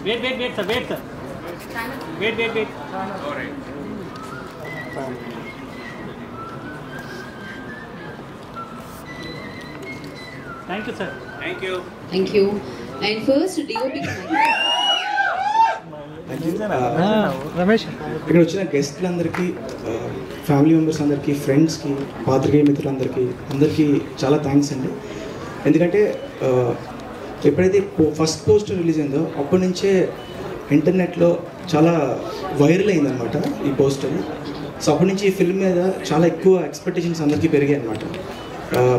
Wait, sir. Wait. All right. Thank you, sir. Thank you. And first, DOP. Ramesh ఇక్కడ వచ్చిన గెస్ట్లందరికీ, family members అందరికీ, ఫ్రెండ్స్కి, పాత్రికేయ మిత్రులందరికీ చాలా థ్యాంక్స్ అండి. ఎందుకంటే ఎప్పుడైతే ఫస్ట్ పోస్టర్ రిలీజ్ అయిందో అప్పటి నుంచే ఇంటర్నెట్లో చాలా వైరల్ అయిందనమాట ఈ పోస్టర్. సో అప్పటి నుంచి ఈ ఫిల్మ్ మీద చాలా ఎక్కువ ఎక్స్పెక్టేషన్స్ అందరికీ పెరిగాయి అనమాట.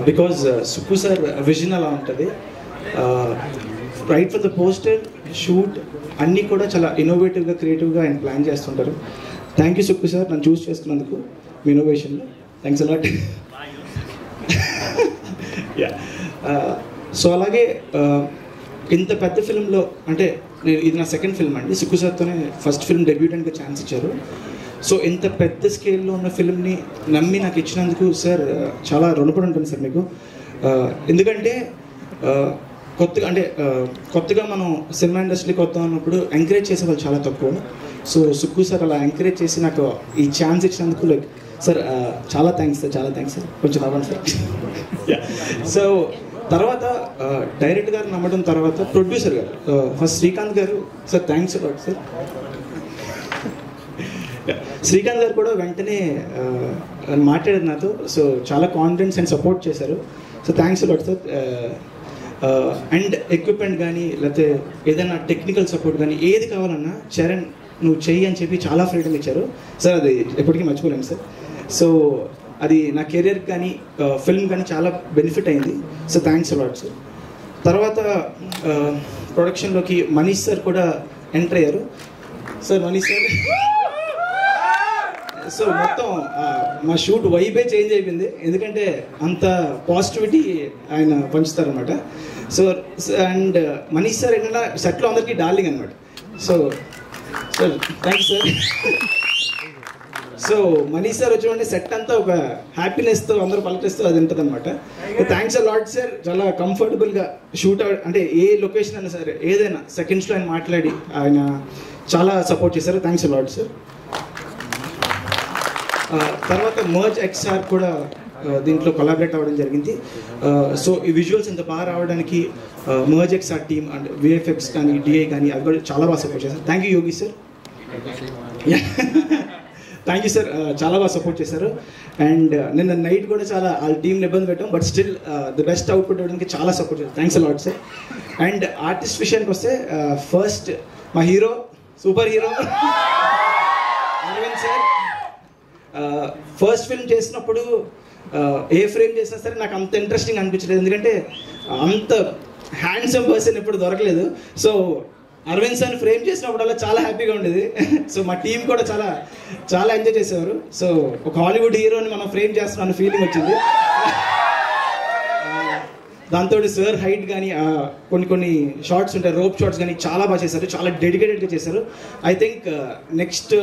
బికాజ్ సుక్కు సార్ విజన్ అలా ఉంటుంది. Right for the poster, shoot అన్నీ కూడా చాలా ఇన్నోవేటివ్గా, క్రియేటివ్గా ఆయన ప్లాన్ చేస్తుంటారు. థ్యాంక్ యూ సుక్కు సార్, నన్ను చూస్ చేసుకున్నందుకు మీ ఇన్నోవేషన్లో. Thanks a lot. యా. సో అలాగే ఇంత పెద్ద ఫిల్మ్లో, అంటే ఇది నా సెకండ్ ఫిల్మ్ అండి. సుక్కు సార్తోనే ఫస్ట్ ఫిల్మ్ డెబ్యూటెంట్గా ఛాన్స్ ఇచ్చారు. సో ఇంత పెద్ద స్కేల్లో ఉన్న ఫిల్మ్ని నమ్మి నాకు ఇచ్చినందుకు సార్ చాలా రుణపడి ఉంటాను సార్ మీకు. ఎందుకంటే కొత్తగా మనం సినిమా ఇండస్ట్రీకి వద్దాం అన్నప్పుడు ఎంకరేజ్ చేసే వాళ్ళు చాలా తక్కువ. సో సుక్కు సార్ అలా ఎంకరేజ్ చేసి నాకు ఈ ఛాన్స్ ఇచ్చినందుకు లైక్ సార్ చాలా థ్యాంక్స్ సార్. కొంచెం నవ్వండి సార్. సో తర్వాత డైరెక్టర్ గారు నమ్మడం, తర్వాత ప్రొడ్యూసర్ గారు, ఫస్ట్ శ్రీకాంత్ గారు sir, thanks a lot sir. Srikanth గారు కూడా వెంటనే మాట్లాడారు నాతో. సో చాలా కాన్ఫిడెన్స్ అండ్ సపోర్ట్ చేశారు. So thanks a lot sir. And equipment కానీ, లేకపోతే ఏదైనా టెక్నికల్ సపోర్ట్ కానీ ఏది కావాలన్నా చరణ్ నువ్వు చెయ్యి అని చెప్పి చాలా ఫ్రీడమ్ ఇచ్చారు సార్. అది ఎప్పటికీ మర్చిపోలేము సార్. సో అది నా కెరియర్కి కానీ, ఫిల్మ్ కానీ చాలా బెనిఫిట్ అయింది. So thanks a lot sir. తర్వాత ప్రొడక్షన్లోకి మనీష్ సార్ కూడా ఎంటర్ అయ్యారు. సార్ మనీష్ సార్, సో మొత్తం మా షూట్ వైబే చేంజ్ అయిపోయింది. ఎందుకంటే అంత పాజిటివిటీ ఆయన పంచుతారనమాట. సో అండ్ మనీష్ సార్ ఏంటంటే సెట్లో అందరికీ డార్లింగ్ అనమాట. So sir thanks sir. So Manish sir వచ్చి సెట్ అంతా ఒక హ్యాపీనెస్తో అందరూ పలకరిస్తూ అది ఉంటుంది అనమాట. Thanks a lot sir. చాలా కంఫర్టబుల్గా షూట్ అంటే ఏ లొకేషన్ అయినా సరే, ఏదైనా సెకండ్స్లో ఆయన మాట్లాడి ఆయన చాలా సపోర్ట్ చేశారు. Thanks a lot sir. తర్వాత మర్జ్ ఎక్స్ఆర్ కూడా దీంట్లో కొలాబరేట్ అవ్వడం జరిగింది. సో ఈ విజువల్స్ ఇంత బాగా రావడానికి merge XR team and VFX కానీ, డిఐ కానీ అవి కూడా చాలా బాగా సపోర్ట్ చేశారు. Thank you Yogi sir. Thank you sir, చాలా బాగా సపోర్ట్ చేశారు. అండ్ నిన్న నైట్ కూడా చాలా వాళ్ళ టీంని ఇబ్బంది పెట్టాం, but still the best output ఇవ్వడానికి చాలా సపోర్ట్ చేశారు. Thanks a lot sir. And artist విషయానికి వస్తే ఫస్ట్ మా hero, super hero Aravind sir. First film చేసినప్పుడు ఏ ఫ్రేమ్ చేసినా సరే నాకు అంత ఇంట్రెస్టింగ్ అనిపించలేదు, ఎందుకంటే అంత హ్యాండ్సమ్ పర్సన్ ఎప్పుడు దొరకలేదు. సో అరవింద్ సార్ని ఫ్రేమ్ చేసినప్పుడల్లా చాలా హ్యాపీగా ఉండేది. సో మా టీం కూడా చాలా ఎంజాయ్ చేసేవారు. సో ఒక హాలీవుడ్ హీరోని మనం ఫ్రేమ్ చేస్తున్నాం ఫీలింగ్ వచ్చింది. దాంతో సార్ హైట్ కానీ, కొన్ని షార్ట్స్ ఉంటాయి, రోప్ షార్ట్స్ కానీ చాలా బాగా చేశారు, చాలా డెడికేటెడ్గా చేశారు. I think next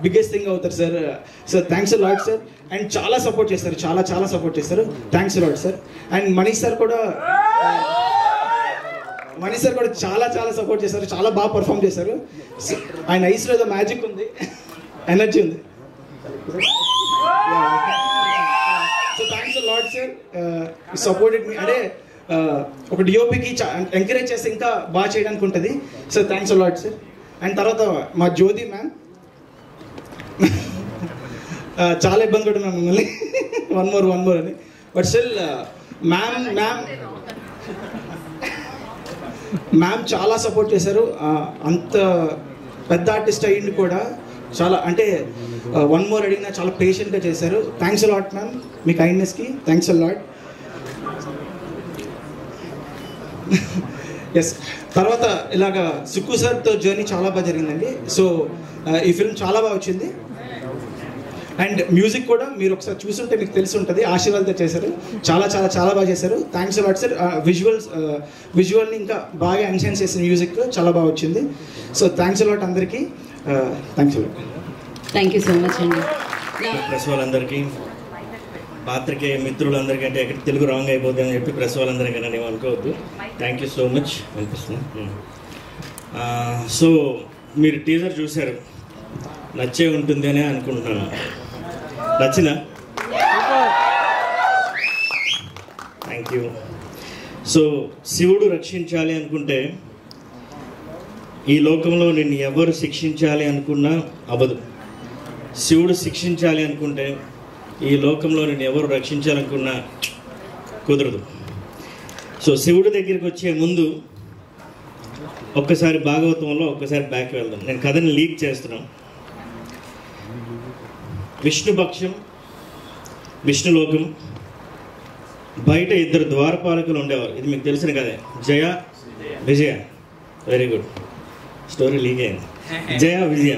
biggest thing అవుతారు sir. So thanks a lot sir. And చాలా సపోర్ట్ చేస్తారు, చాలా సపోర్ట్ చేస్తారు. Thanks a lot sir. And Manish sir కూడా చాలా సపోర్ట్ చేశారు, చాలా బాగా పర్ఫామ్ చేశారు. ఆయన ఐస్లో ఏదో మ్యాజిక్ ఉంది, ఎనర్జీ ఉంది. So thanks a lot sir, supported me. అంటే ఒక డిఓపికి ఎంకరేజ్ చేస్తే ఇంకా బాగా చేయడానికి ఉంటుంది. So thanks a lot sir. And తర్వాత మా జ్యోతి మ్యామ్, చాలా ఇబ్బంది పడుతున్నాం మిమ్మల్ని వన్ మోర్ అని, బట్ స్టిల్ మ్యామ్ చాలా సపోర్ట్ చేశారు. అంత పెద్ద ఆర్టిస్ట్ అయ్యింది కూడా చాలా, అంటే వన్ మోర్ అడిగినా చాలా పేషెంట్గా చేశారు. థ్యాంక్స్ అలాట్ మ్యామ్, మీ కైండ్నెస్కి థ్యాంక్స్ అలాట్. ఎస్. తర్వాత ఇలాగా సుక్కు సార్తో జర్నీ చాలా బాగా జరిగిందండి. సో ఈ ఫిల్మ్ చాలా బాగా వచ్చింది. అండ్ మ్యూజిక్ కూడా మీరు ఒకసారి చూస్తుంటే మీకు తెలిసి ఉంటుంది, ఆశీర్వాదంతో చేశారు. చాలా బాగా చేశారు. Thanks a lot sir. విజువల్ని ఇంకా బాగా ఎన్హాన్స్ చేసిన మ్యూజిక్ చాలా బాగా వచ్చింది. సో థ్యాంక్స్ అలాట్ అందరికీ. Thanks a lot. Thank you so much అండి. ప్రెస్ వాళ్ళందరికీ, పాత్రికేయ మిత్రులందరికీ, అంటే ఎక్కడ తెలుగు రాంగ్ అయిపోద్ది అని చెప్పి ప్రెస్ వాళ్ళందరికీ నేను అనుకోవద్దు. థ్యాంక్ యూ సో మచ్ అనిపిస్తుంది. సో మీరు టీజర్ చూశారు, నచ్చే ఉంటుంది అని అనుకుంటున్నాను. నచ్చిందా? Thank you. సో శివుడు రక్షించాలి అనుకుంటే ఈ లోకంలో నిన్ను ఎవరు శిక్షించాలి అనుకున్నా అవ్వదు. శివుడు శిక్షించాలి అనుకుంటే ఈ లోకంలో నిన్ను ఎవరు రక్షించాలనుకున్నా కుదరదు. సో శివుడి దగ్గరికి వచ్చే ముందు ఒక్కసారి భాగవతంలో ఒక్కసారి బ్యాక్ వెళ్దాం. నేను కథని లీక్ చేస్తున్నాను. విష్ణుపక్షం, విష్ణులోకం, బయట ఇద్దరు ద్వారపాలకులు ఉండేవారు. ఇది మీకు తెలిసిన కదే, జయ విజయ. వెరీ గుడ్, స్టోరీ లీక్ అయింది. జయ విజయ.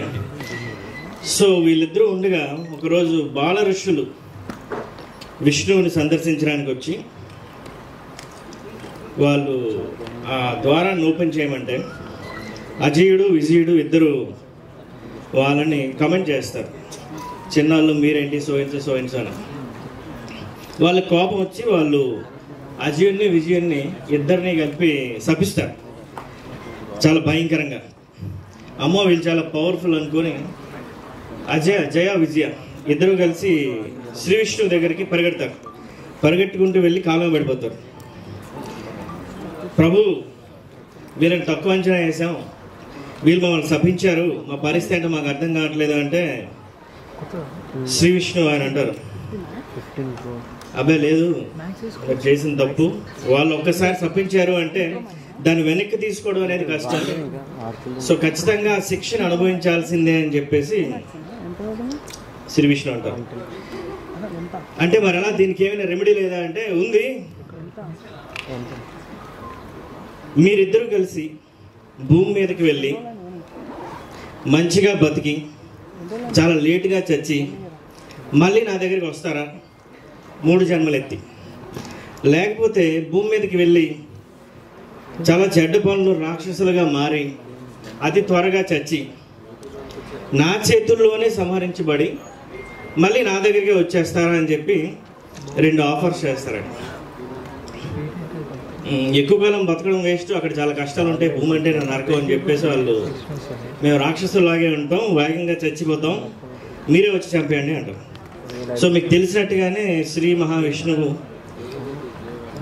సో వీళ్ళిద్దరూ ఉండగా ఒకరోజు బాల ఋషులు విష్ణువుని సందర్శించడానికి వచ్చి వాళ్ళు ఆ ద్వారాన్ని ఓపెన్ చేయమంటే అజయుడు విజయుడు ఇద్దరు వాళ్ళని కమెంట్ చేస్తారు, చిన్నాళ్ళు మీరేంటి సోయిన్స్ సోయిన్స్ అని. వాళ్ళ కోపం వచ్చి వాళ్ళు అజయుడిని విజయుడిని ఇద్దరిని కలిపి శపిస్తారు చాలా భయంకరంగా. అమ్మో వీళ్ళు చాలా పవర్ఫుల్ అనుకొని జయ విజయ ఇద్దరు కలిసి శ్రీ విష్ణువు దగ్గరికి పరిగెడతారు. పరిగెట్టుకుంటూ వెళ్ళి కాలం పడిపోతారు. ప్రభు, వీళ్ళని తక్కువ అంచనా వేసాం, వీళ్ళు మమ్మల్ని శపించారు, మా పరిస్థితి అంటే మాకు అర్థం కావట్లేదు అంటే శ్రీ విష్ణువు ఆయన అంటారు, అబ్బాయి లేదు, చేసిన తప్పు. వాళ్ళు ఒక్కసారి శపించారు అంటే దాన్ని వెనక్కి తీసుకోవడం అనేది కష్టం. సో ఖచ్చితంగా శిక్షను అనుభవించాల్సిందే అని చెప్పేసి శ్రీ విష్ణు అంటారు. అంటే మరి అలా దీనికి ఏమైనా రెమెడీ లేదా అంటే ఉంది. మీరిద్దరూ కలిసి భూమి మీదకి వెళ్ళి మంచిగా బతికి చాలా లేటుగా చచ్చి మళ్ళీ నా దగ్గరికి వస్తారా 3 జన్మలు ఎత్తి, లేకపోతే భూమి మీదకి వెళ్ళి చాలా చెడ్డ పనులు రాక్షసులుగా మారి అతి త్వరగా చచ్చి నా చేతుల్లోనే సంహరించబడి మళ్ళీ నా దగ్గరికి వచ్చేస్తారా అని చెప్పి 2 ఆఫర్స్ చేస్తారండి. ఎక్కువ కాలం బతకడం వేస్ట్, అక్కడ చాలా కష్టాలు ఉంటాయి, భూమి అంటే నరకం అని చెప్పేసి వాళ్ళు మేము రాక్షసులాగే ఉంటాం, వేగంగా చచ్చిపోతాం, మీరే వచ్చి చంపేయండి అంటారు. సో మీకు తెలిసినట్టుగానే శ్రీ మహావిష్ణువు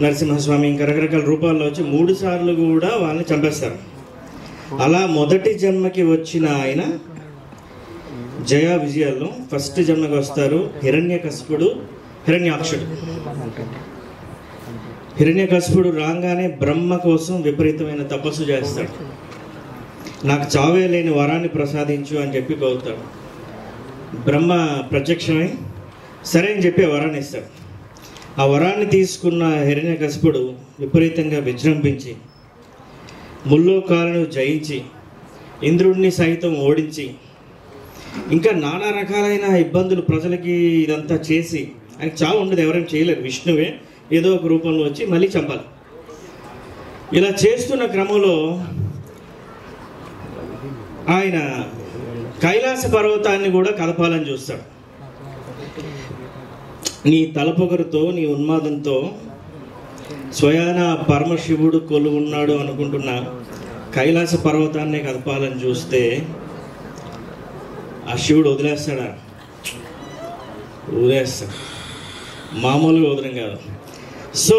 నరసింహస్వామి ఇంకా రకరకాల రూపాల్లో వచ్చి 3 సార్లు కూడా వాళ్ళని చంపేస్తారు. అలా మొదటి జన్మకి వచ్చిన ఆయన జయ విజయాల్లో ఫస్ట్ జన్మకి వస్తారు హిరణ్యకశిపుడు, హిరణ్యాక్షుడు. హిరణ్యకశిపుడు రాగానే బ్రహ్మ కోసం విపరీతమైన తపస్సు చేస్తాడు. నాకు చావే లేని వరాన్ని ప్రసాదించు అని చెప్పి కోరుతాడు. బ్రహ్మ ప్రత్యక్షమై సరే అని చెప్పి వరాన్ని ఇస్తాడు. ఆ వరాన్ని తీసుకున్న హిరణ్యకశిపుడు విపరీతంగా విజృంభించి ముల్లోకాలను జయించి ఇంద్రుడిని సైతం ఓడించి ఇంకా నానా రకాలైన ఇబ్బందులు ప్రజలకి ఇదంతా చేసి ఆయనకి చావు ఉండదు, ఎవరైనా చేయలేరు, విష్ణువే ఏదో ఒక రూపంలో వచ్చి మళ్ళీ చంపాలి. ఇలా చేస్తున్న క్రమంలో ఆయన కైలాస పర్వతాన్ని కూడా కదపాలని చూస్తాడు. నీ తలపొగరుతో నీ ఉన్మాదంతో స్వయాన పరమశివుడు కొలువున్నాడు అనుకుంటున్న కైలాస పర్వతాన్ని కదపాలని చూస్తే ఆ శివుడు వదిలేస్తాడా? వదిలేస్తాడు, మామూలుగా వదలం కాదు. సో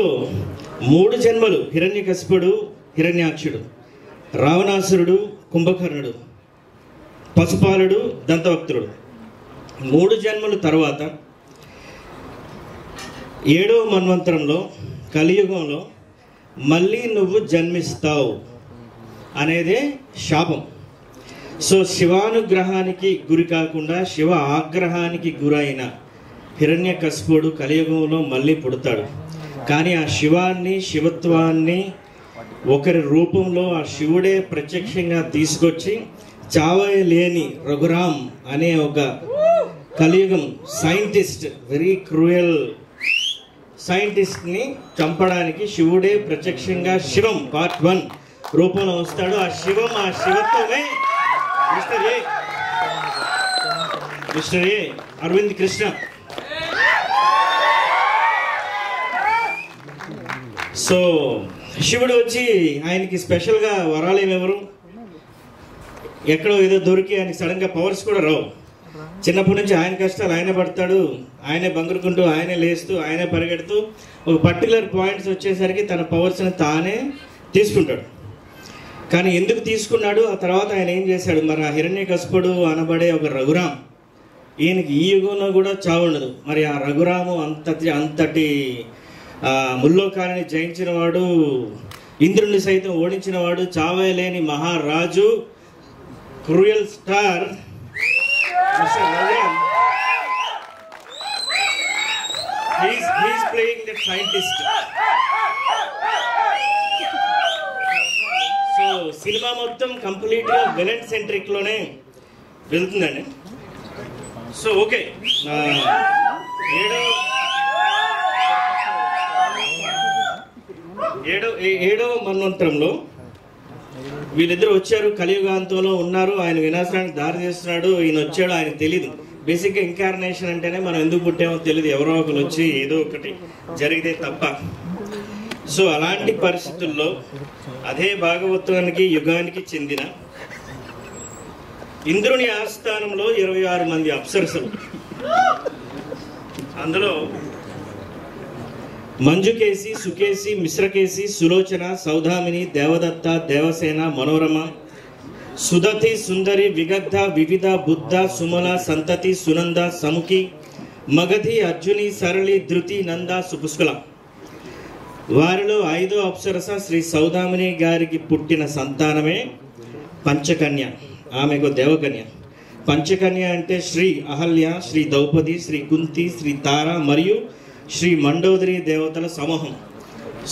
3 జన్మలు హిరణ్యకశిపుడు, హిరణ్యాక్షుడు, రావణాసురుడు, కుంభకర్ణుడు, పశుపాలుడు, దంతవక్తుడు 3 జన్మల తర్వాత 7వ మన్వంతరంలో కలియుగంలో మళ్ళీ నువ్వు జన్మిస్తావు అనేదే శాపం. సో శివానుగ్రహానికి గురి కాకుండా శివ ఆగ్రహానికి గురైన హిరణ్యకశిపుడు కలియుగంలో మళ్ళీ పుడతాడు. కానీ ఆ శివాన్ని, శివత్వాన్ని ఒకరి రూపంలో ఆ శివుడే ప్రత్యక్షంగా తీసుకొచ్చి చావలేని రఘురామ్ అనే ఒక కలియుగం సైంటిస్ట్, వెరీ క్రూయల్ సైంటిస్ట్ని చంపడానికి శివుడే ప్రత్యక్షంగా శివం పార్ట్ 1 రూపంలో వస్తాడు. ఆ శివం, ఆ శివత్వమే మిస్టర్ ఏ అరవింద్ కృష్ణ. సో శివుడు వచ్చి ఆయనకి స్పెషల్గా వరాలు ఏమెవరు ఎక్కడో ఏదో దొరికి ఆయనకి సడన్గా పవర్స్ కూడా రావు. చిన్నప్పటి నుంచి ఆయన కష్టాలు ఆయన పడతాడు, ఆయనే బంగురుకుంటూ, ఆయనే లేస్తూ, ఆయనే పరిగెడుతూ ఒక పర్టికులర్ పాయింట్స్ వచ్చేసరికి తన పవర్స్ని తానే తీసుకుంటాడు. కానీ ఎందుకు తీసుకున్నాడు, ఆ తర్వాత ఆయన ఏం చేశాడు, మరి ఆ హిరణ్యకశిపుడు అనబడే ఒక రఘురాం, ఈయనకి ఈ యుగంలో కూడా చావుండదు. మరి ఆ రఘురాము అంతటి ముల్లోకాలని జయించిన వాడు, ఇంద్రుని సైతం ఓడించిన వాడు, చావే లేని మహారాజు, cruel star mister Raghuram. He's playing that scientist. So cinema మొత్తం కంప్లీట్గా విలన్ సెంట్రిక్ లోనే వెళ్తుందండి. సో ఓకే, ఏడవ మన్వంతరంలో వీళ్ళిద్దరు వచ్చారు, కలియుగాంతంలో ఉన్నారు, ఆయన వినాశనానికి దారి చేస్తున్నాడు, ఈయన వచ్చాడు, ఆయనకు తెలీదు. బేసిక్గా ఇన్కార్నేషన్ అంటేనే మనం ఎందుకు పుట్టామో తెలియదు, ఎవరో ఒకరు వచ్చి ఏదో ఒకటి జరిగితే తప్ప. సో అలాంటి పరిస్థితుల్లో అదే భాగవతానికి యుగానికి చెందిన ఇంద్రుని ఆస్థానంలో 26 మంది అప్సరసలు, అందులో మంజుకేసి, సుకేసి, మిశ్రకేసి, సులోచన, సౌదామిని, దేవదత్త, దేవసేన, మనోరమ, సుదతి, సుందరి, విగద్ధ, వివిధ, బుద్ధ, సుమల, సంతతి, సునంద, సముఖి, మగధి, అర్జుని, సరళి, ధృతి, నంద, సుపుష్కల. వారిలో 5వ అప్సరస శ్రీ సౌదామిని గారికి పుట్టిన సంతానమే పంచకన్య. ఆమెకు దేవకన్య. పంచకన్య అంటే శ్రీ అహల్య, శ్రీ ద్రౌపది, శ్రీ కుంతి, శ్రీ తార మరియు శ్రీ మండోదరి దేవతల సమూహం.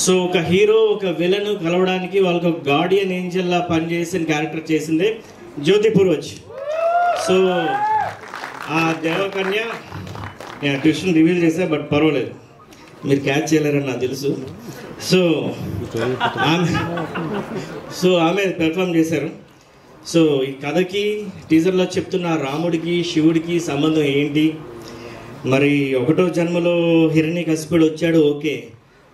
సో ఒక హీరో ఒక విలన్ కలవడానికి వాళ్ళకి ఒక గార్డియన్ ఏంజల్ లా పనిచేసిన క్యారెక్టర్ చేసిందే జ్యోతి పూర్వజ్. సో ఆ దేవకన్య నేను ట్విస్ట్ రివీల్ చేశా, బట్ పర్వాలేదు, మీరు క్యాచ్ చేయలేరని నాకు తెలుసు. సో ఆమె పెర్ఫామ్ చేశారు. సో ఈ కథకి టీజర్లో చెప్తున్న రాముడికి శివుడికి సంబంధం ఏంటి, మరి 1వ జన్మలో హిరణ్యకశిపుడు వచ్చాడు, ఓకే,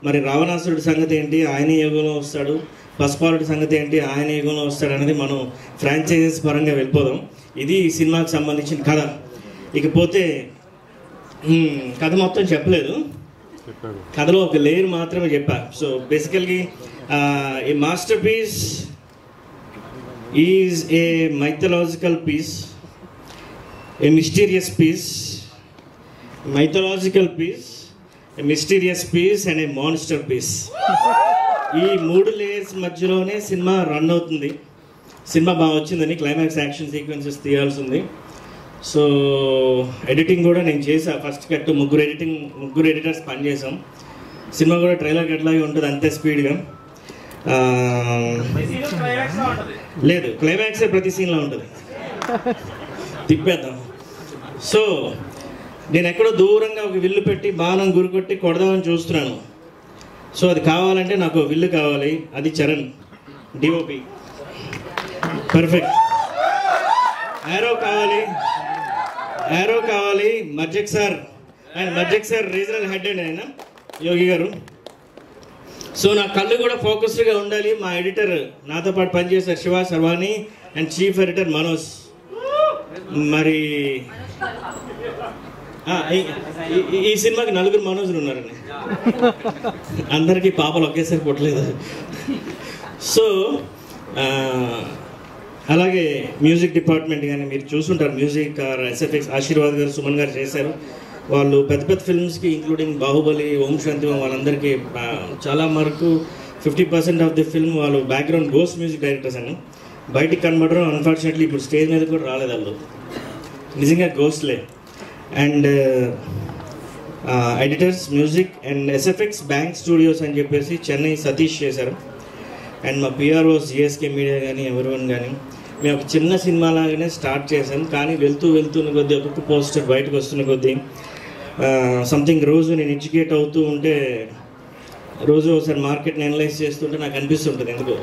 మరి రావణాసురుడి సంగతి ఏంటి, ఆయన యుగంలో వస్తాడు, పశుపాలుడి సంగతి ఏంటి, ఆయన యుగంలో వస్తాడు అనేది మనం ఫ్రాంచైజెస్ పరంగా వెళ్ళిపోదాం. ఇది ఈ సినిమాకి సంబంధించిన కథ. ఇకపోతే కథ మొత్తం చెప్పలేదు, కథలో ఒక లేయర్ మాత్రమే చెప్పా. సో బేసికల్గా a masterpiece is a mythological piece, a mysterious piece, mythological piece, a mysterious piece and a monster piece. ఈ 3 లేయర్స్ మధ్యలోనే సినిమా రన్ అవుతుంది. సినిమా బాగా వచ్చిందని క్లైమాక్స్ యాక్షన్ సీక్వెన్సెస్ తీయాల్సి ఉంది. సో ఎడిటింగ్ కూడా నేను చేసా. ఫస్ట్ కట్ ముగ్గురు ఎడిటర్స్ పనిచేసాం. సినిమా కూడా ట్రైలర్ అట్లాగే ఉంటుంది, అంతే స్పీడ్గా. లేదు, క్లైమాక్సే ప్రతి సీన్లో ఉంటుంది, తిప్పేద్దాం. సో నేను ఎక్కడో దూరంగా ఒక విల్లు పెట్టి బాణం గురికొట్టి కొడదామని చూస్తున్నాను. సో అది కావాలంటే నాకు విల్లు కావాలి, అది చరణ్ డిఓపి, పర్ఫెక్ట్. యారో కావాలి మర్జక్ సార్, ఆయన మర్జక్ సార్ రీజనల్ హెడ్ అండి ఆయన, యోగి గారు. సో నా కళ్ళు కూడా ఫోకస్డ్గా ఉండాలి. మా ఎడిటర్ నాతో పాటు పనిచేశారు శివ సర్వాణి అండ్ చీఫ్ ఎడిటర్ మనోజ్. మరి ఈ సినిమాకి 4 మనోజులు ఉన్నారండి, అందరికీ పాపలు ఒకేసారి పుట్టలేదు. సో అలాగే మ్యూజిక్ డిపార్ట్మెంట్ కానీ మీరు చూసుంటారు, మ్యూజిక్ ఎస్ఎఫ్ఎక్స్ ఆశీర్వాద్ గారు, సుమన్ గారు చేశారు. వాళ్ళు పెద్ద పెద్ద ఫిల్మ్స్కి ఇంక్లూడింగ్ బాహుబలి, ఓం శాంతి వాళ్ళందరికీ చాలా వరకు 50% ఆఫ్ ది ఫిల్మ్ వాళ్ళు బ్యాక్గ్రౌండ్ గోస్ట్ మ్యూజిక్ డైరెక్టర్స్ అని బయటికి కనబడరు. అన్ఫార్చునేట్లీ ఇప్పుడు స్టేజ్ మీద కూడా రాలేదు వాళ్ళు, నిజంగా గోస్ట్లే. And editors music and SFX bank studios అని చెప్పేసి చెన్నై సతీష్ చేశారు. అండ్ మా పిఆర్ఓస్ జిఎస్కే మీడియా కానీ ఎవరివన్ కానీ మేము ఒక చిన్న సినిమా లాగానే స్టార్ట్ చేసాం. కానీ వెళ్తున్న కొద్దీ ఒక్కొక్క పోస్టర్ బయటకు వస్తున్న కొద్దీ సంథింగ్ రోజు నేను ఎడ్యుకేట్ అవుతూ ఉంటే, రోజు ఒకసారి మార్కెట్ని అనలైజ్ చేస్తుంటే నాకు అనిపిస్తుంటుంది ఎందుకు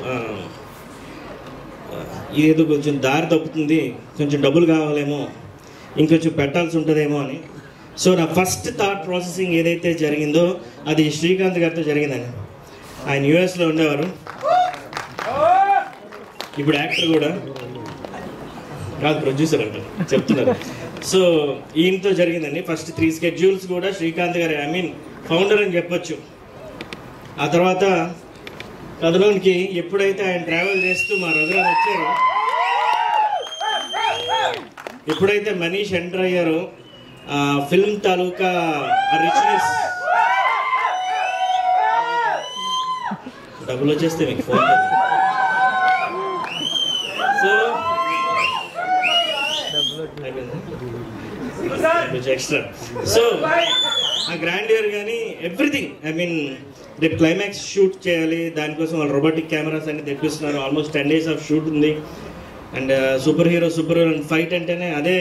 ఇదేదో కొంచెం దారి తప్పుతుంది, కొంచెం డబ్బులు కావాలేమో, ఇంకొంచెం పెట్టాల్సి ఉంటుందేమో అని. సో నా ఫస్ట్ థాట్ ప్రాసెసింగ్ ఏదైతే జరిగిందో అది శ్రీకాంత్ గారితో జరిగిందని. ఆయన యూఎస్లో ఉండేవారు, ఇప్పుడు యాక్టర్ కూడా. కాదు ప్రొడ్యూసర్ అంటారు చెప్తున్నారు. సో ఈయనతో జరిగిందండి ఫస్ట్ 3 schedules కూడా శ్రీకాంత్ గారు, ఐ మీన్ ఫౌండర్ అని చెప్పొచ్చు. ఆ తర్వాత కథలోనికి ఎప్పుడైతే ఆయన ట్రావెల్ చేస్తూ మా రఘురామ్ వచ్చారో, ఎప్పుడైతే మనీష్ ఎంటర్ అయ్యారో, ఫిల్మ్ తాలూకా రిచ్నెస్, డబ్బులు వచ్చేస్తే మీకు ఫోన్. So extra. సో ఆ గ్రాండియర్ కానీ ఎవ్రీథింగ్, ఐ మీన్ రేపు క్లైమాక్స్ షూట్ చేయాలి, దానికోసం వాళ్ళు రోబోటిక్ కెమెరాస్ అన్ని తెప్పిస్తున్నారు. ఆల్మోస్ట్ 10 days ఆఫ్ షూట్ ఉంది. అండ్ సూపర్ హీరో ఫైట్ అంటేనే అదే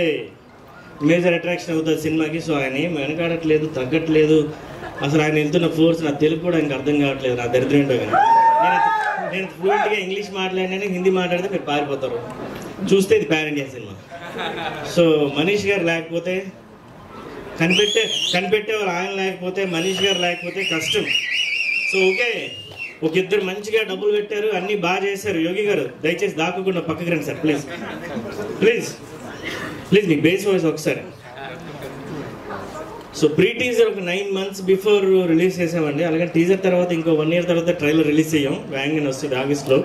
మేజర్ అట్రాక్షన్ అవుతుంది సినిమాకి. సో ఆయన ఏం వెనకాడట్లేదు, తగ్గట్లేదు. అసలు ఆయన వెళ్తున్న ఫోర్స్ నాకు తెలుగు కూడా ఇంకా అర్థం కావట్లేదు. నా దరిద్రం ఏంటో కానీ నేను ఫ్లూయెంట్గా ఇంగ్లీష్ మాట్లాడినా హిందీ మాట్లాడితే మీరు పారిపోతారు. చూస్తే ఇది pan India cinema. So Manish గారు లేకపోతే, కనిపెట్టే వాళ్ళు ఆయన లేకపోతే, మనీష్ గారు లేకపోతే కష్టం. సో ఓకే, ఒక ఇద్దరు మంచిగా డబ్బులు పెట్టారు, అన్నీ బాగా చేశారు. యోగి గారు దయచేసి దాక్కుండా పక్కకి రండి sir, please please please. Me base voice ఒకసారి. సో ప్రీ టీజర్ ఒక 9 months బిఫోర్ రిలీజ్ చేసామండి. అలాగే టీజర్ తర్వాత ఇంకో 1 year తర్వాత ట్రైలర్ రిలీజ్ చేయం. వ్యాంగ్ అని వస్తుంది ఆగస్ట్లో.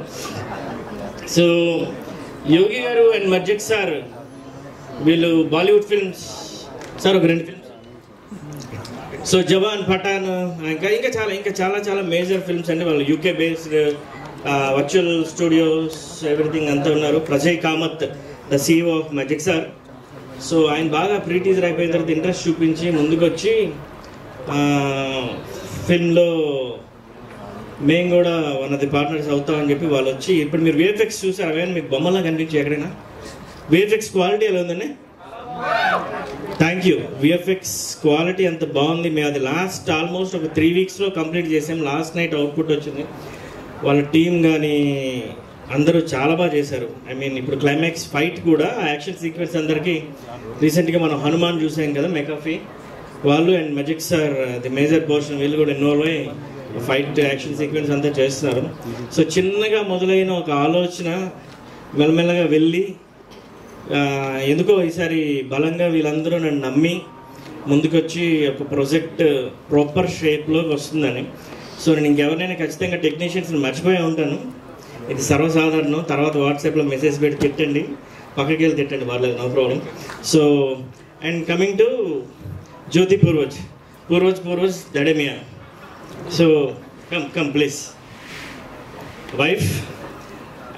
సో యోగి గారు అండ్ మజ్జిద్ సార్ వీళ్ళు బాలీవుడ్ ఫిల్మ్స్ సార్ ఒక 2 films. సో జవాన్, పఠాన్, ఇంకా చాలా మేజర్ ఫిల్మ్స్ అండి. వాళ్ళు UK based virtual studios everything అంతా ఉన్నారు. Prajay Kamath the CEO of magic sir. So ఆయన బాగా ప్రీ టీజర్ అయిపోయిన తర్వాత ఇంట్రెస్ట్ చూపించి ముందుకు వచ్చి ఫిల్మ్లో మేము కూడా వన్ ఆఫ్ ది పార్ట్నర్స్ అవుతామని చెప్పి వాళ్ళు వచ్చి, ఇప్పుడు మీరు VFX చూసారు, అవన్నీ మీకు బొమ్మలా కనిపించి ఎక్కడైనా VFX క్వాలిటీ ఎలా ఉందండి? Thank you. VFX క్వాలిటీ అంత బాగుంది. మేము అది లాస్ట్ ఆల్మోస్ట్ ఒక 3 weeksలో కంప్లీట్ చేసాం. లాస్ట్ నైట్ అవుట్పుట్ వచ్చింది. వాళ్ళ టీం కానీ అందరూ చాలా బాగా చేశారు. ఐ మీన్ ఇప్పుడు క్లైమాక్స్ ఫైట్ కూడా యాక్షన్ సీక్వెన్స్ అందరికీ రీసెంట్గా మనం హనుమాన్ చూసాం కదా, మెకాఫీ వాళ్ళు and magic sir the major portion వీళ్ళు కూడా ఇన్వాల్వ్ అయ్యి ఫైట్ యాక్షన్ సీక్వెన్స్ అంతా చేస్తున్నారు. సో చిన్నగా మొదలైన ఒక ఆలోచన మెల్లమెల్లగా వెళ్ళి ఎందుకో ఈసారి బలంగా వీళ్ళందరూ నన్ను నమ్మి ముందుకొచ్చి ఒక ప్రాజెక్ట్ ప్రాపర్ షేప్లోకి వస్తుందని. సో నేను ఇంకెవరినైనా ఖచ్చితంగా టెక్నీషియన్స్ని మర్చిపోయి ఉంటాను. ఇది సర్వసాధారణం. తర్వాత వాట్సాప్లో మెసేజ్ పెట్టి తిట్టండి, పక్కకి వెళ్ళి తిట్టండి, పర్లేదు, no problem. So and coming to Jyothi Purvaj దడేమియా. So come please wife.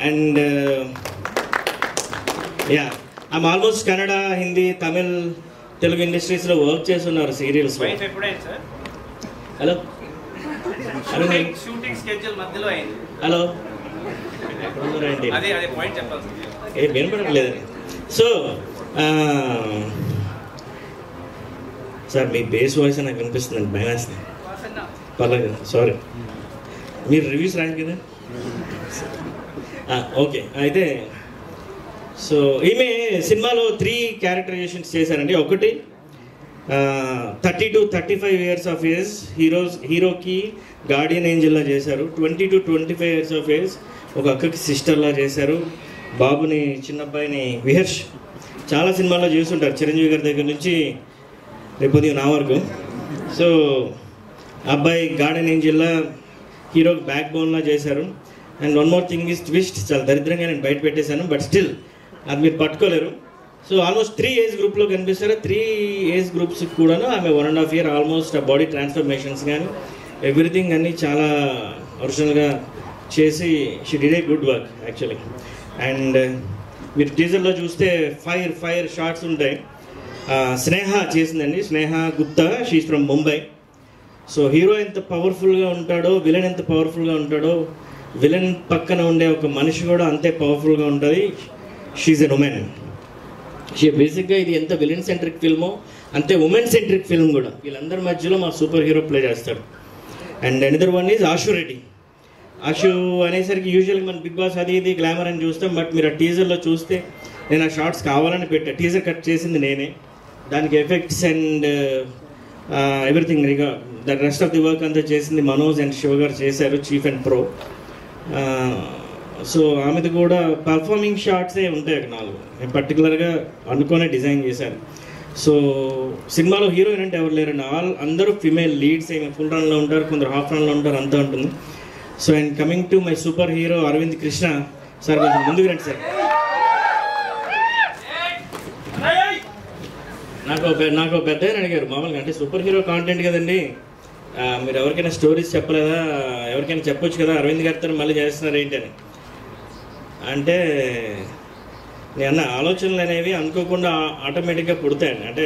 And yeah, I'm almost Kannada, Hindi, Tamil, Telugu ఇండస్ట్రీస్లో వర్క్ చేస్తున్నారు serials. Hello hello shooting schedule మధ్యలో అయింది. హలో ఏ వినపడట్లేదు. సో సార్ మీ బేస్ వాయిస్ నాకు వినిపిస్తుందండి, భయం వేస్తుంది. పర్లేదు, సారీ. మీరు రివ్యూస్ రాదు కదా. ఓకే, అయితే సో ఈమె సినిమాలో 3 characterizations చేశారండి. ఒకటి 30 to 35 years ఆఫ్ ఏజ్ హీరోకి గార్డియన్ ఏంజల్లా చేశారు. 20 to 25 years ఆఫ్ ఏజ్ ఒక అక్కకి సిస్టర్లా చేశారు. బాబుని, చిన్నబ్బాయిని విహర్ష్ చాలా సినిమాల్లో చూస్తుంటారు, చిరంజీవి గారి దగ్గర నుంచి రేపు నా వరకు. సో అబ్బాయి గార్డియన్ ఏంజల్లా హీరోకి బ్యాక్ బోన్లా చేశారు. And one more thing is twist, చాలా దరిద్రంగా నేను బయట పెట్టేశాను, బట్ స్టిల్ అది మీరు పట్టుకోలేరు. సో ఆల్మోస్ట్ 3 ఏజ్ గ్రూప్లో కనిపిస్తారు. 3 ఏజ్ గ్రూప్స్కి కూడాను ఆమె 1.5 year ఆల్మోస్ట్ ఆ బాడీ ట్రాన్స్ఫర్మేషన్స్ కానీ ఎవ్రీథింగ్ అన్నీ చాలా ఒరిజినల్గా చేసి she did a good work actually. And మీరు టీజర్లో చూస్తే ఫైర్ షార్ట్స్ ఉంటాయి. స్నేహ చేసిందండి, Sneha Gupta, she's from Mumbai. So hero ఎంత పవర్ఫుల్గా ఉంటాడో, విలన్ ఎంత పవర్ఫుల్గా ఉంటాడో, విలన్ పక్కన ఉండే ఒక మనిషి కూడా అంతే పవర్ఫుల్గా ఉంటుంది. షీఈస్ ఎన్ ఉమెన్. బేసిక్గా ఇది ఎంత విలన్ సెంట్రిక్ ఫిల్మో అంతే ఉమెన్ సెంట్రిక్ ఫిల్మ్ కూడా. వీళ్ళందరి మధ్యలో మా సూపర్ హీరో ప్లే చేస్తాడు. అండ్ అనదర్ వన్ ఈజ్ ఆశు రెడ్డి. ఆశు అనేసరికి యూజువల్గా మన బిగ్ బాస్ అది ఇది గ్లామర్ అని చూస్తాం, బట్ మీరు ఆ టీజర్లో చూస్తే నేను ఆ షార్ట్స్ కావాలని పెట్టా. టీజర్ కట్ చేసింది నేనే, దానికి effects and everything the rest of the work అంతా చేసింది మనోజ్ అండ్ శివ గారు చేశారు, చీఫ్ అండ్ ప్రో. సో ఆమెది కూడా పర్ఫార్మింగ్ షార్ట్సే ఉంటాయి అక్కడ 4. నేను పర్టికులర్గా అనుకునే డిజైన్ చేశాను. సో సినిమాలో హీరోయిన్ అంటే ఎవరు లేరండి, అందరూ ఫిమేల్ లీడ్స్. ఏమి ఫుల్ రన్లో ఉంటారు, కొందరు హాఫ్ రన్లో ఉంటారు, అంతా ఉంటుంది. So and coming to my super hero Aravind Krishna sir, కొంచెం ముందుకు రండి సార్. నాకు పెద్ద అడిగారు మామూలుగా, అంటే సూపర్ హీరో కాంటెంట్ కదండి, మీరు ఎవరికైనా స్టోరీస్ చెప్పలేదా, ఎవరికైనా చెప్పొచ్చు కదా, అరవింద్ గారితో మళ్ళీ చేస్తున్నారు ఏంటి అని. అంటే నేను ఆలోచనలు అనేవి అనుకోకుండా ఆటోమేటిక్గా పుడతాయండి. అంటే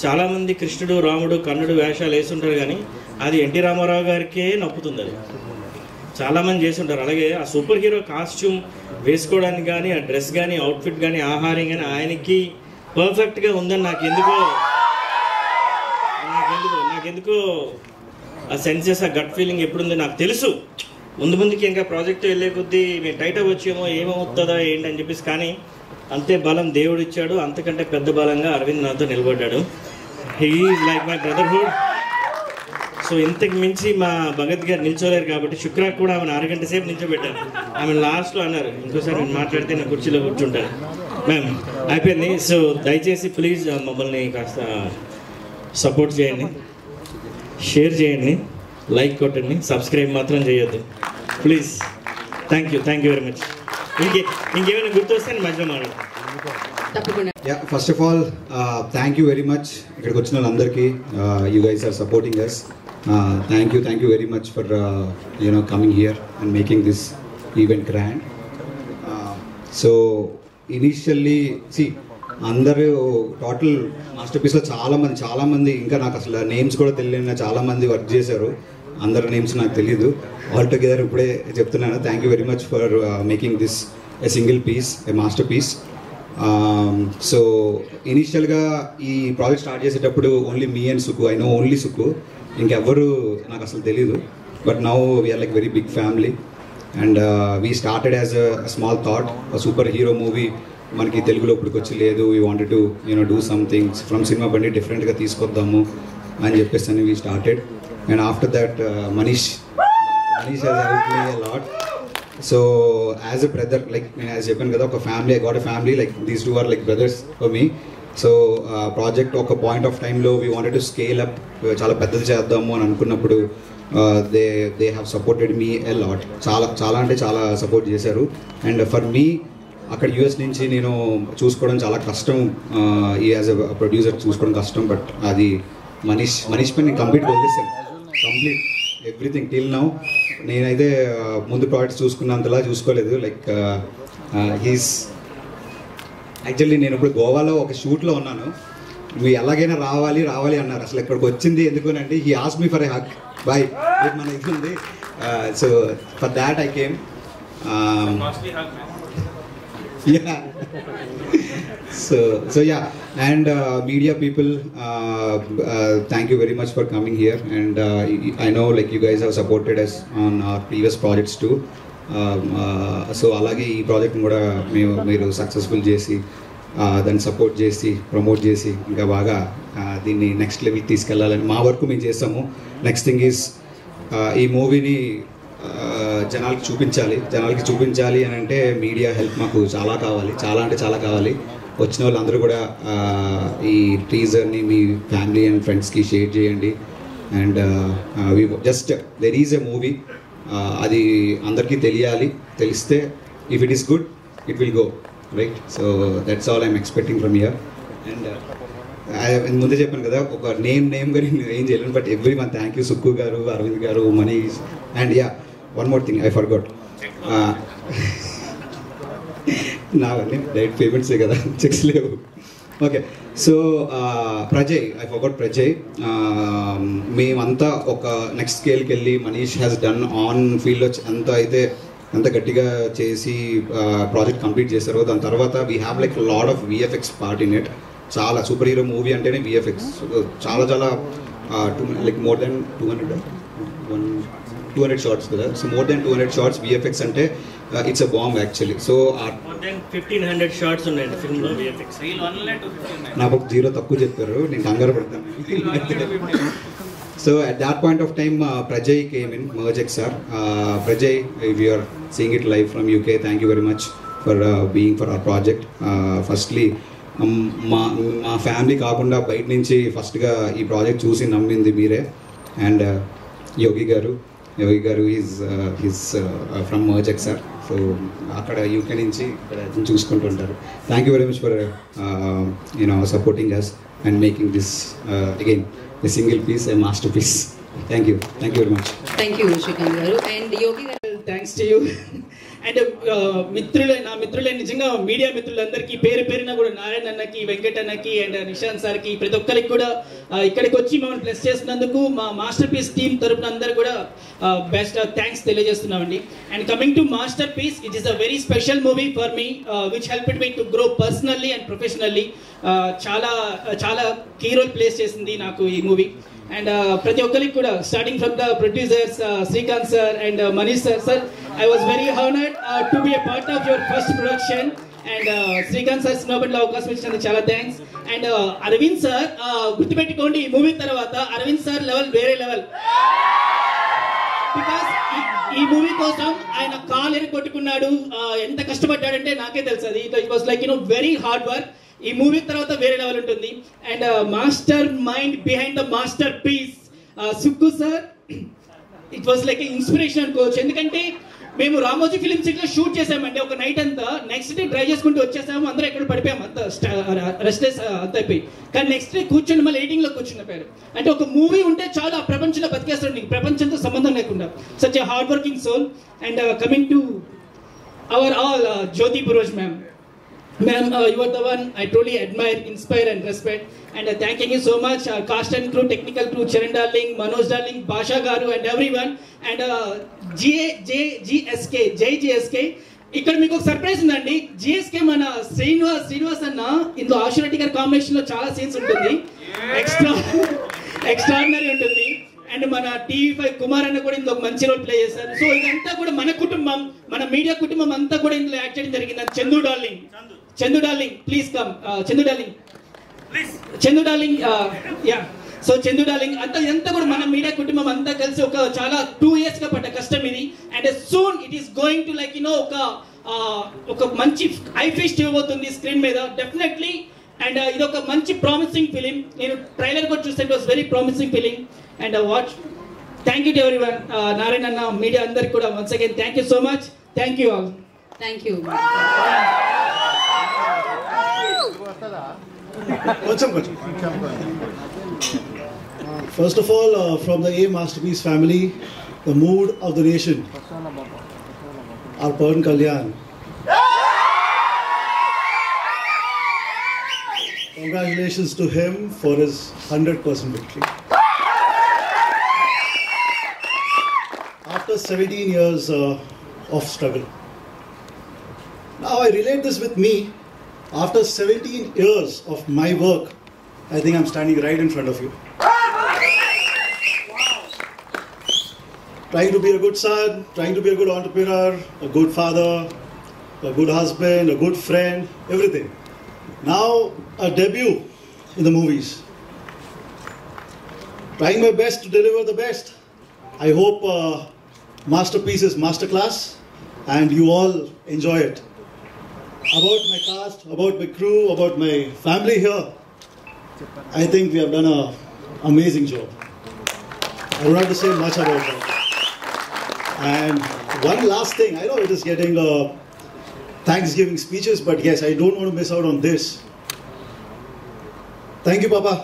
చాలామంది కృష్ణుడు, రాముడు, కర్ణుడు వేషాలు వేస్తుంటారు, కానీ అది ఎన్టీ రామారావు గారికే నప్పుతుంది. అది చాలామంది చేస్తుంటారు. అలాగే ఆ సూపర్ హీరో కాస్ట్యూమ్ వేసుకోవడానికి కానీ, ఆ డ్రెస్ కానీ, అవుట్ఫిట్ కానీ, ఆహారం కానీ ఆయనకి పర్ఫెక్ట్గా ఉందని నాకెందుకో ఆ సెన్సెస్, ఆ గట్ ఫీలింగ్ ఎప్పుడుందో నాకు తెలుసు. ముందుకి ఇంకా ప్రాజెక్ట్ వెళ్ళే కొద్దీ మేము టైట్ అవ్వచ్చేమో, ఏమవుతుందా ఏంటి అని చెప్పేసి, కానీ అంతే బలం దేవుడు ఇచ్చాడు. అంతకంటే పెద్ద బలంగా అరవింద్ నాతో నిలబడ్డాడు. He is like my brotherhood. So ఇంతకు మించి మా భగత్ గారు నిల్చోలేరు కాబట్టి శుక్రాకు కూడా ఆమెను 6 గంటల సేపు నిల్చోబెట్టాను. ఆమె లాస్ట్లో అన్నారు, ఇంకోసారి నేను మాట్లాడితే నేను కుర్చీలో కూర్చుంటాను. మ్యామ్ అయిపోయింది. సో దయచేసి ప్లీజ్ మమ్మల్ని కాస్త సపోర్ట్ చేయండి, షేర్ చేయండి, లైక్ కొట్టండి, సబ్స్క్రైబ్ మాత్రం చేయొద్దు please. Thank you very much. ఇంకేమైనా గుర్తొస్తే మధ్యలో మాట్లాడతాను. First of all thank you very much. ఇక్కడికి వచ్చిన వాళ్ళందరికీ, you guys are supporting us. Thank you very much for coming here and making this event grand. So initially అందరూ total master పీస్లో చాలామంది ఇంకా నాకు అసలు నేమ్స్ కూడా తెలియని చాలామంది వర్క్ చేశారు. అందరి నేమ్స్ నాకు తెలియదు. ఆల్ టుగెదర్ ఇప్పుడే చెప్తున్నాను. Thank you very much for making this a single piece, a masterpiece. So ఇనీషియల్గా ఈ ప్రాజెక్ట్ స్టార్ట్ చేసేటప్పుడు ఓన్లీ మీ and Suku, I know only Suku, ఇంకెవ్వరు నాకు అసలు తెలీదు. But now we're like very big family and we started as a small thought, super hero movie మనకి తెలుగులో ఇప్పటికి వచ్చి లేదు. We wanted to do something from Cinema Bandi డిఫరెంట్గా తీసుకొద్దాము అని చెప్పేసి అని we started. And after that Manish has help me a lot. So as a brother, like నేను యాజ్ చెప్పాను కదా, ఒక family, I got a family, like these two are like brothers for me. So project ఒక point of టైంలో we wanted to scale up, చాలా పెద్దది చేద్దాము అని అనుకున్నప్పుడు they have supported me a lot. చాలా అంటే చాలా సపోర్ట్ చేశారు. అండ్ ఫర్ మీ అక్కడ యూఎస్ నుంచి నేను చూసుకోవడం చాలా కష్టం, యాజ్ ఎ ప్రొడ్యూసర్ చూసుకోవడం కష్టం. బట్ అది మనీష్ పై నేను కంప్లీట్గా వదిలేసాను, కంప్లీట్ ఎవ్రీథింగ్ టిల్ నౌ. నేనైతే ముందు ప్రాజెక్ట్స్ చూసుకున్నంతలా చూసుకోలేదు. లైక్ హీస్ యాక్చువల్లీ నేను ఇప్పుడు గోవాలో ఒక షూట్లో ఉన్నాను. నువ్వు ఎలాగైనా రావాలి అన్నారు. అసలు ఇక్కడికి వచ్చింది ఎందుకునంటే he ask me for a hug, boy మన ఇది ఉంది. So for that I came. Yeah. So yeah, and media people, thank you very much for coming here. And I know like you guys have supported us on our previous projects too. So అలాగే ఈ project కూడా మీరు successful చేసి దాన్ని support చేసి promote చేసి ఇంకా బాగా దీన్ని నెక్స్ట్ లెవెల్కి తీసుకెళ్ళాలని మా వరకు మేము చేస్తాము. నెక్స్ట్ థింగ్ ఈజ్ ఈ మూవీని జనాలకి చూపించాలి అని అంటే మీడియా హెల్ప్ మాకు చాలా కావాలి. వచ్చిన వాళ్ళందరూ కూడా ఈ టీజర్ని మీ ఫ్యామిలీ అండ్ ఫ్రెండ్స్కి షేర్ చేయండి. And just there is a movie, అది అందరికీ తెలిస్తే if it is good it will go right. So that's all I'm expecting from here. And ముందే చెప్పాను కదా, ఒక నేమ్ గారి ఏం చేయలేను. But everyone thank you, Sukku garu, Aravind garu, Manish. And yeah, one more thing I forgot, నావన్నీ డైరెక్ట్ పేమెంట్సే కదా, చెక్స్ లేవు. Okay, so Prajay, I forgot Prajay. మేమంతా ఒక నెక్స్ట్ స్కేల్కి వెళ్ళి మనీష్ హ్యాస్ డన్ ఆన్ ఫీల్డ్లో ఎంత గట్టిగా చేసి ప్రాజెక్ట్ కంప్లీట్ చేశారో, దాని తర్వాత we have like lot of VFX part in it. చాలా సూపర్ హీరో మూవీ అంటేనే విఎఫ్ఎక్స్ చాలా లైక్ మోర్ దెన్ 200 షార్ట్స్ కదా. So more than 200 shots VFX అంటే it's a bomb actually. So more than 1500 shots ఉన్నాయండి ఫిల్మ్లో విఎఫ్ఎక్స్. నాకు ఒక 0 తక్కువ చెప్పారు, నేను కంగారు పడతాను. So at that point of time, Prajay came in, Mergex sir. Prajay, if you are seeing it live from UK, thank you very much for being for our project. Firstly, మా family కాకుండా బయట నుంచి ఫస్ట్గా ఈ project చూసి నమ్మింది మీరే. And Yogi garu is from మర్జెక్ సార్. సో అక్కడ యూకే నుంచి ఇక్కడ చూసుకుంటుంటారు. Thank you very much for supporting us and making this again a single piece, a masterpiece. Thank you very much. Thank you Shrikant garu and Yogi garu. Thanks to you. And నా మిత్రులే నిజంగా media మిత్రులందరికీ పేరున కూడా నారాయణ అన్నకి, వెంకట్ అన్నకి and Nishant సార్కి, ప్రతి ఒక్కరికి కూడా ఇక్కడికి వచ్చి మమ్మల్ని ప్లస్ చేసినందుకు మా మాస్టర్ పీస్ టీమ్ తరపున అందరూ కూడా బెస్ట్ థ్యాంక్స్ తెలియజేస్తున్నామండి. And coming to masterpiece, it is a very special movie for me which helped me to grow personally and professionally. చాలా కీ రోల్ ప్లేస్ చేసింది నాకు ఈ మూవీ. అండ్ ప్రతి ఒక్కరికి కూడా starting from the producers Srikanth sir and Manish sir, I was very honoured to be a part of your first production. And Srikanth sir సినిమాపట్లో అవకాశం ఇచ్చినందుకు చాలా థ్యాంక్స్. అండ్ అరవింద్ సార్, గుర్తుపెట్టుకోండి ఈ మూవీ తర్వాత అరవింద్ సార్ లెవెల్ వేరే లెవెల్. బికాస్ ఈ మూవీ కోసం ఆయన కాలు ఎరగొట్టుకున్నాడు, ఎంత కష్టపడ్డాడంటే నాకే తెలుసు. అది it was like very hard work. ఈ మూవీ తర్వాత వేరే లెవెల్ ఉంటుంది. And mastermind behind the masterpiece Sukku sir, it was like inspiration అనుకోవచ్చు. ఎందుకంటే మేము రామోజీ ఫిలిం సిటీలో షూట్ చేసామండి ఒక నైట్ అంతా. నెక్స్ట్ డే డ్రైవ్ చేసుకుంటూ వచ్చేసాము, అందరూ ఎక్కడ పడిపోయాము, అంత రెస్ట్లెస్ అంత అయిపోయి. కానీ నెక్స్ట్ డే కూర్చొని మళ్ళీ ఎడిటింగ్ లో కూర్చున్నపోయారు. అంటే ఒక మూవీ ఉంటే చాలా ప్రపంచంలో బతికేస్తాడు నీకు, ప్రపంచంతో సంబంధం లేకుండా. Such a hard working soul. And coming to our all Jyothi Puroj ma'am. Ma'am, you are the one I truly admire, inspire and respect. And thanking you so much, cast and crew, technical crew, Charan Darling, Manoj Darling, Basha Garu and everyone. And GSK. ఇక్కడ మీకు ఒక surprise ఉందండి. GSK మన శ్రీనివాస్ అన్న ఇందులో ఆశురెడ్డి గారి combination లో చాలా సీన్స్ ఉంటుంది, ఎక్స్ట్రాడినరీ ఉంటుంది. అండ్ మన TV5 కుమార్ అన్న కూడా ఇందులో ఒక మంచి రోల్ ప్లే చేశారు. సో ఇదంతా కూడా మన కుటుంబం, మన మీడియా కుటుంబం అంతా కూడా ఇందులో యాక్ట్ చేయడం జరిగింది. Chandu darling please come. Chandu darling yeah. So Chandu darling అంతా కూడా మన మీడియా కుటుంబం అంతా కలిసి ఒక చాలా 2 years గా పడ్డ కష్టం ఇది. And soon it is going to like ఒక మంచి ఐ ఫీస్ట్ ఇవ్వబోతుంది స్క్రీన్ మీద డెఫినెట్లీ. అండ్ ఇది ఒక మంచి ప్రామిసింగ్ ఫిలిం. నేను ట్రైలర్ కూడా చూస్తే it was very promising film. And watch thank you to everyone. Narayana అన్న, మీడియా అందరికి కూడా once again thank you so much. Thank you all. Thank you. First of all, from the A Masterpiece family, the mood of the nation, our Pawan Kalyan. Congratulations to him for his 100% victory. After 17 years of struggle. Now I relate this with me. After 17 years of my work, I think I'm standing right in front of you. Trying to be a good son, trying to be a good entrepreneur, a good father, a good husband, a good friend, everything. Now a debut in the movies. Trying my best to deliver the best. I hope Masterpiece is masterclass and you all enjoy it. About my cast, about my crew, about my family here, I think we have done an amazing job. I don't have to say much about that. And one last thing, I know it is getting Thanksgiving speeches, but yes, I don't want to miss out on this. Thank you, Papa,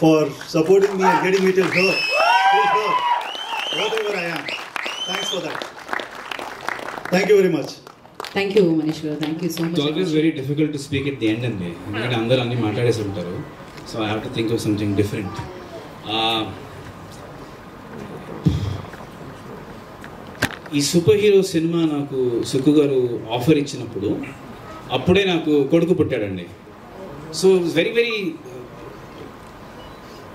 for supporting me and getting me till here, whatever I am. Thanks for that. Thank you very much. Thank you, Manish. Thank you so much. It's always very difficult to speak at the end and ఎందుకంటే అందరూ అన్ని మాట్లాడేసి ఉంటారు. So I have to think of something different. ఈ super hero cinema నాకు Sukku garu offer ఇచ్చినప్పుడు అప్పుడే నాకు కొడుకు పుట్టాడండి. So it's very very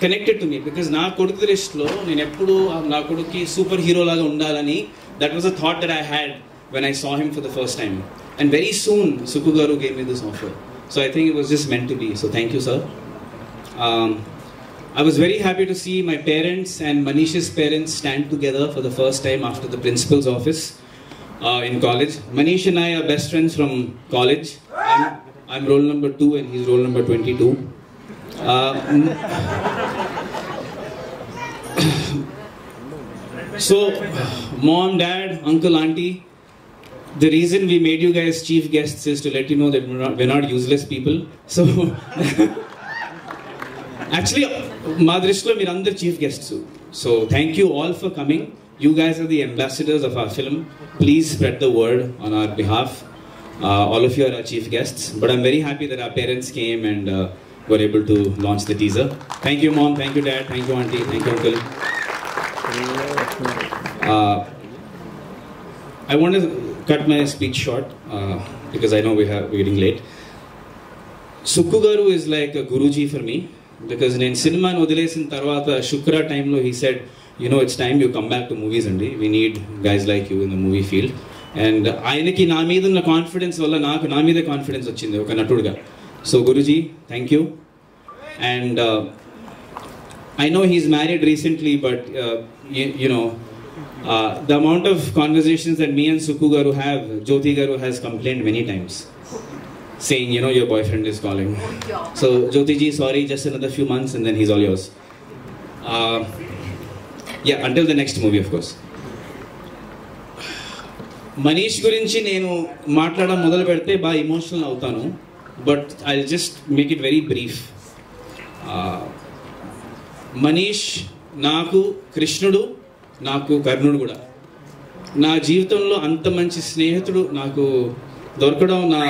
connected to me because నా కొడుకు దృష్టిలో నేను ఎప్పుడు నా కొడుకుకి సూపర్ హీరో లాగా ఉండాలని, that was a thought that I had when I saw him for the first time. And very soon, Sukku Garu gave me this offer. So I think it was just meant to be. So thank you, sir. I was very happy to see my parents and Manish's parents stand together for the first time after the principal's office in college. Manish and I are best friends from college. I'm roll number 2 and he's roll number 22. So, mom, dad, uncle, auntie, the reason we made you guys chief guests is to let you know that we're not useless people. So, actually, మా దృష్టిలో మీరు అందరు chief guests. So thank you all for coming. You guys are the ambassadors of our film. Please spread the word on our behalf. All of you are our chief guests, but I'm very happy that our parents came and were able to launch the teaser. Thank you, mom. Thank you, dad. Thank you, auntie. Thank you, uncle. I want to cut my speech short because I know we're getting late. Sukku garu is like a Guruji for me because in cinema వదిలేసిన తర్వాత Shukra time lo he said, you know, it's time you come back to movies andi. We need guys like you in the movie field. And ఆయనకి నా మీద ఉన్న confidence వల్ల నాకు నా మీద కాన్ఫిడెన్స్ వచ్చింది ఒక నటుడుగా. So Guruji, thank you. And I know he's married recently, but you know, the amount of conversations that me and Sukku garu have, Jyoti garu has complained many times, saying, you know, your boyfriend is calling. So Jyoti ji, sorry, just another few months and then he's all yours. Yeah, until the next movie, of course. Manish గురించి నేను మాట్లాడడం మొదలు పెడితే బాగా emotional అవుతాను, but I just make it very brief. Manish నాకు కృష్ణుడు, నాకు కర్ణుడు కూడా. నా జీవితంలో అంత మంచి స్నేహితుడు నాకు దొరకడం నా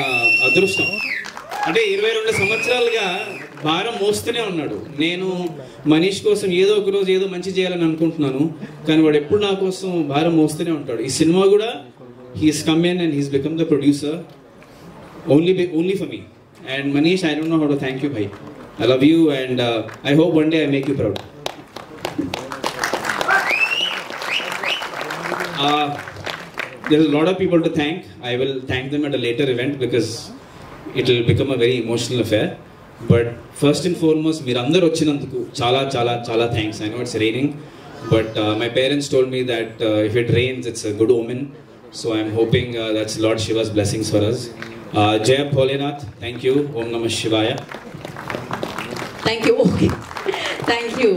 అదృష్టం. అంటే 22 సంవత్సరాలుగా భారం మోస్తూనే ఉన్నాడు. నేను మనీష్ కోసం ఏదో ఒక రోజు ఏదో మంచి చేయాలని అనుకుంటున్నాను, కానీ వాడు ఎప్పుడు నా కోసం భారం మోస్తూనే ఉంటాడు. ఈ సినిమా కూడా he's come in and he's become the producer only for me. And Manish, I don't know how to thank you, bhai. I love you and I hope one day I make you proud. There's a lot of people to thank. I will thank them at a later event because it will become a very emotional affair. But first and foremost, మీరందరూ వచ్చినందుకు చాలా చాలా చాలా thanks. I know it's raining, but my parents told me that if it rains, it's a good omen. So I'm hoping that's Lord Shiva's blessings for us. Jai Bholenath, thank you. Om Namah Shivaya. Thank you. Okay. Thank you.